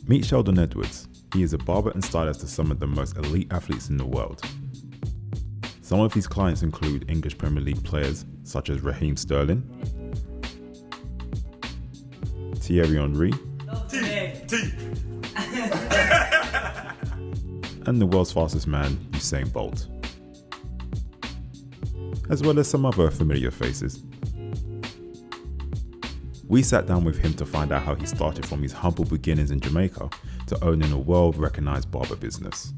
Meet Sheldon Edwards. He is a barber and stylist to some of the most elite athletes in the world. Some of his clients include English Premier League players such as Raheem Sterling, Thierry Henry, and the world's fastest man, Usain Bolt, as well as some other familiar faces. We sat down with him to find out how he started from his humble beginnings in Jamaica to owning a world-recognized barber business.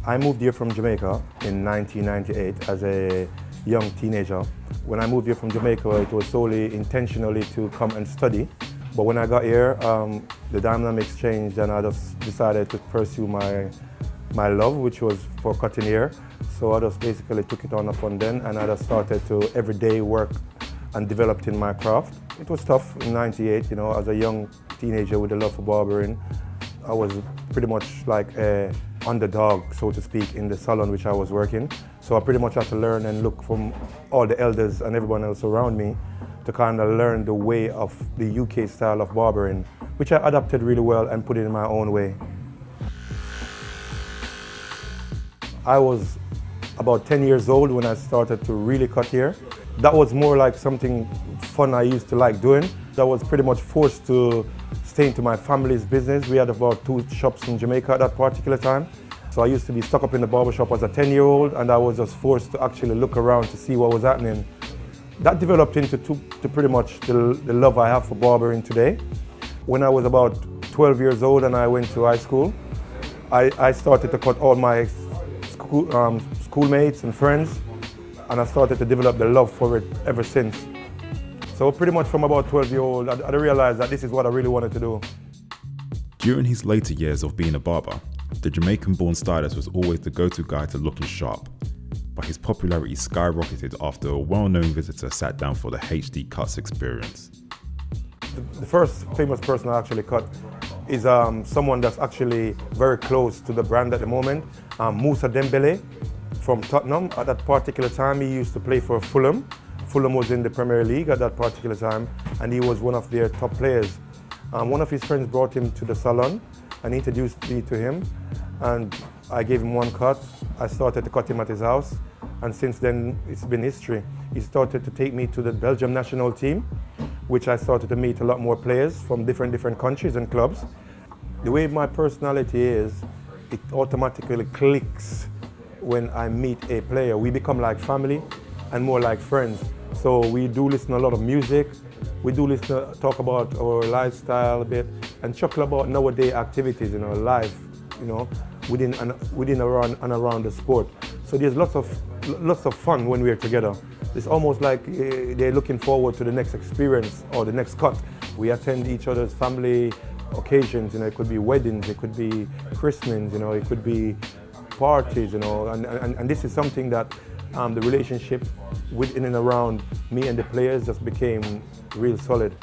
I moved here from Jamaica in 1998 as a young teenager. When I moved here from Jamaica, it was solely intentionally to come and study. But when I got here, the dynamics changed and I just decided to pursue my love, which was for cutting hair. So I just basically took it on upon then and I just started to everyday work and developed in my craft. It was tough in '98, you know, as a young teenager with a love for barbering. I was pretty much like a underdog, so to speak, in the salon which I was working. So I pretty much had to learn and look from all the elders and everyone else around me to kind of learn the way of the UK style of barbering, which I adapted really well and put it in my own way. I was about 10 years old when I started to really cut hair. That was more like something fun I used to like doing. I was pretty much forced to stay into my family's business. We had about 2 shops in Jamaica at that particular time. So I used to be stuck up in the barber shop as a 10-year-old and I was just forced to actually look around to see what was happening. That developed into to pretty much the love I have for barbering today. When I was about 12 years old and I went to high school, I started to cut all my schoolmates and friends, and I started to develop the love for it ever since. So pretty much from about 12-year-old, I realized that this is what I really wanted to do. During his later years of being a barber, the Jamaican-born stylist was always the go-to guy to looking sharp, but his popularity skyrocketed after a well-known visitor sat down for the HD Cuts experience. The first famous person I actually cut is someone that's actually very close to the brand at the moment, Moussa Dembele from Tottenham. At that particular time, he used to play for Fulham. Fulham was in the Premier League at that particular time, and he was one of their top players. One of his friends brought him to the salon and introduced me to him, and I gave him one cut. I started to cut him at his house, and since then it's been history. He started to take me to the Belgium national team, which I started to meet a lot more players from different countries and clubs. The way my personality is, it automatically clicks when I meet a player. We become like family and more like friends. So we do listen to a lot of music, we do listen to talk about our lifestyle a bit and chuckle about nowadays activities in our life, you know, within and around the sport. So there's lots of fun when we're together. It's almost like they're looking forward to the next experience or the next cut. We attend each other's family occasions, you know, it could be weddings, it could be christenings, you know, it could be parties, you know, and this is something that the relationship within and around me and the players just became real solid.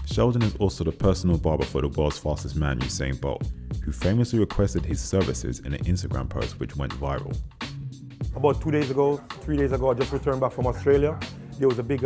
Sheldon is also the personal barber for the world's fastest man, Usain Bolt, who famously requested his services in an Instagram post which went viral. About 3 days ago, I just returned back from Australia. There was a big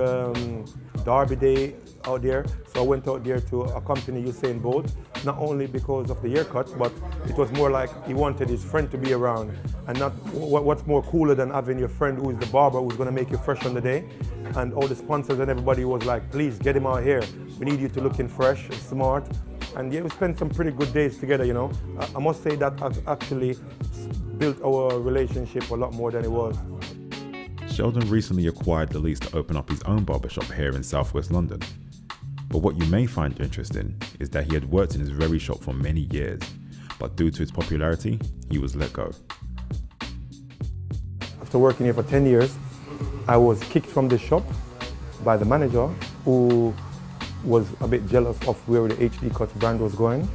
derby day out there, so I went out there to accompany Usain Bolt, not only because of the haircut, but it was more like he wanted his friend to be around. And not what's more cooler than having your friend who is the barber who's going to make you fresh on the day. And all the sponsors and everybody was like, please get him out here. We need you to look in fresh and smart. And yeah, we spent some pretty good days together, you know. I must say that actually built our relationship a lot more than it was. Sheldon recently acquired the lease to open up his own barbershop here in southwest London. But what you may find interesting is that he had worked in his very shop for many years, but due to its popularity, he was let go. After working here for 10 years, I was kicked from the shop by the manager, who was a bit jealous of where the HD Cuts brand was going.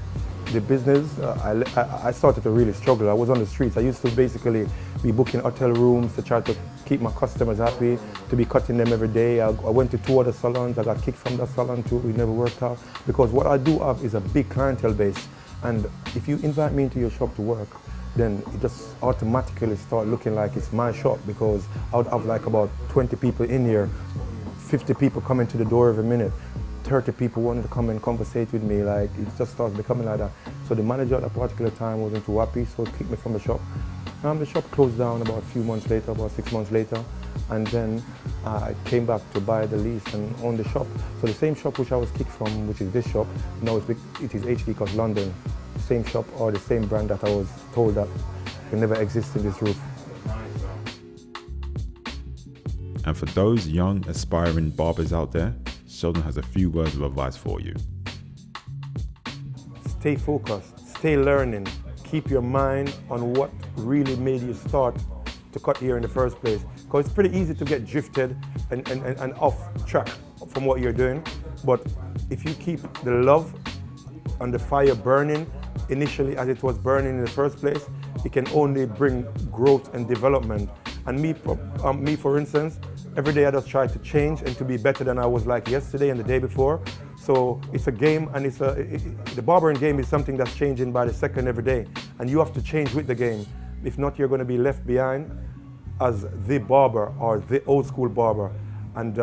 The business, I started to really struggle. I was on the streets. I used to basically be booking hotel rooms to try to keep my customers happy, to be cutting them every day. I went to 2 other salons. I got kicked from that salon too. We never worked out. Because what I do have is a big clientele base. And if you invite me into your shop to work, then it just automatically start looking like it's my shop, because I would have like about 20 people in here, 50 people coming to the door every minute. 30 people wanted to come and conversate with me. Like, it just started becoming like that. So the manager at that particular time wasn't too happy, so kicked me from the shop. The shop closed down about a few months later, about 6 months later, and then I came back to buy the lease and own the shop. So the same shop which I was kicked from, which is this shop, now it is HD Cuts London. The same shop or the same brand that I was told that can never exist in this roof. And for those young, aspiring barbers out there, Sheldon has a few words of advice for you. Stay focused, stay learning, keep your mind on what really made you start to cut here in the first place. Because it's pretty easy to get drifted and off track from what you're doing. But if you keep the love and the fire burning, initially as it was burning in the first place, it can only bring growth and development. And me, for instance, every day I just try to change and to be better than I was like yesterday and the day before. So it's a game, and the barbering game is something that's changing by the second every day. And you have to change with the game. If not, you're going to be left behind as the barber or the old school barber. And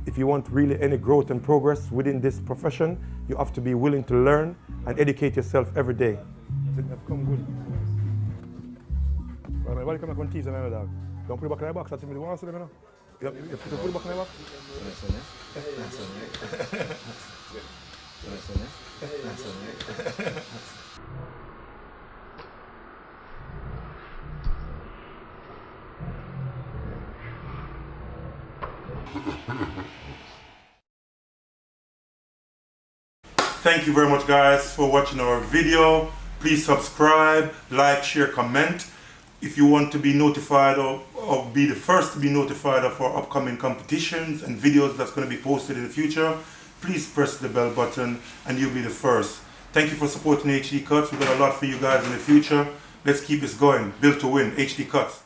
if you want really any growth and progress within this profession, you have to be willing to learn and educate yourself every day. Come good. Everybody come back on tease, dog. Don't put it back in the box. That's what you want to do, you know? You have to put it back in the box. Thank you very much, guys, for watching our video. Please subscribe, like, share, comment. If you want to be notified or be the first to be notified of our upcoming competitions and videos that's going to be posted in the future, please press the bell button and you'll be the first. Thank you for supporting HD Cuts. We've got a lot for you guys in the future. Let's keep this going. Built to win. HD Cuts.